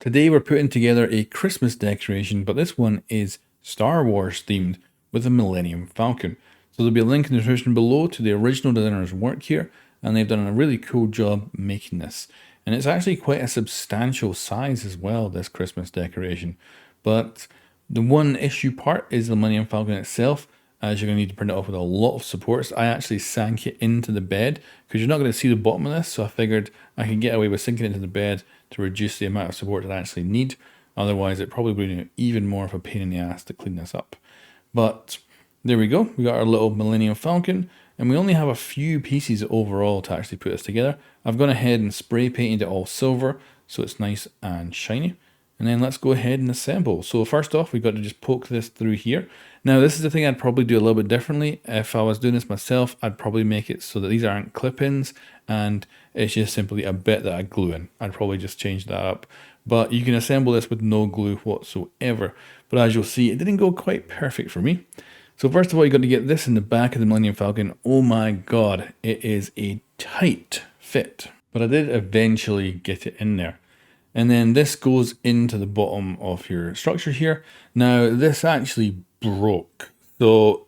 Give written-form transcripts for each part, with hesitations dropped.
Today we're putting together a Christmas decoration, but this one is Star Wars themed with a Millennium Falcon. So there'll be a link in the description below to the original designer's work here, and they've done a really cool job making this. And it's actually quite a substantial size as well, this Christmas decoration. But the one issue part is the Millennium Falcon itself, as you're going to need to print it off with a lot of supports. I actually sank it into the bed because you're not going to see the bottom of this, so I figured I could get away with sinking it into the bed to reduce the amount of support that I actually need. Otherwise, it probably would be even more of a pain in the ass to clean this up. But there we go. We got our little Millennium Falcon, and we only have a few pieces overall to actually put this together. I've gone ahead and spray painted it all silver, so it's nice and shiny. And then let's go ahead and assemble. So first off, we've got to just poke this through here. Now, this is the thing I'd probably do a little bit differently. If I was doing this myself, I'd probably make it so that these aren't clip-ins and it's just simply a bit that I glue in. I'd probably just change that up. But you can assemble this with no glue whatsoever. But as you'll see, it didn't go quite perfect for me. So first of all, you got to get this in the back of the Millennium Falcon. Oh my God, it is a tight fit. But I did eventually get it in there. And then this goes into the bottom of your structure here. Now, this actually broke. So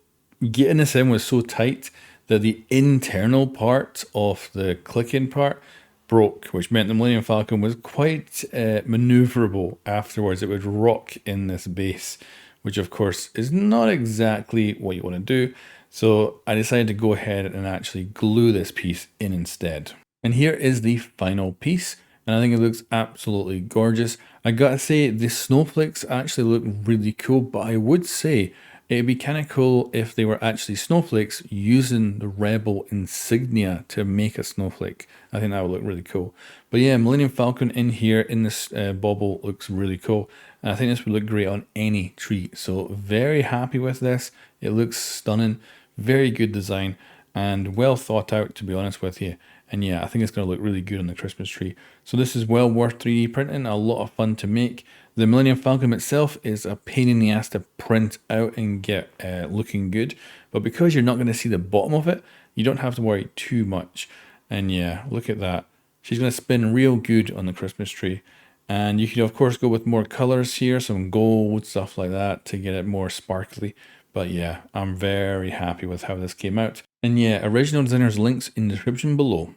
getting this in was so tight that the internal part of the click-in part broke, which meant the Millennium Falcon was quite maneuverable afterwards. It would rock in this base, which of course is not exactly what you want to do. So I decided to go ahead and actually glue this piece in instead. And here is the final piece. And I think it looks absolutely gorgeous. I gotta say, the snowflakes actually look really cool, but I would say it'd be kind of cool if they were actually snowflakes using the Rebel insignia to make a snowflake. I think that would look really cool. But yeah, Millennium Falcon in here in this bauble looks really cool. And I think this would look great on any tree. So very happy with this. It looks stunning, very good design, and well thought out, to be honest with you. And yeah, I think it's going to look really good on the Christmas tree. So this is well worth 3D printing, a lot of fun to make. The Millennium Falcon itself is a pain in the ass to print out and get looking good. But because you're not going to see the bottom of it, you don't have to worry too much. And yeah, look at that. She's going to spin real good on the Christmas tree. And you can of course go with more colors here, some gold, stuff like that to get it more sparkly. But yeah, I'm very happy with how this came out. And yeah, original designer's links in the description below.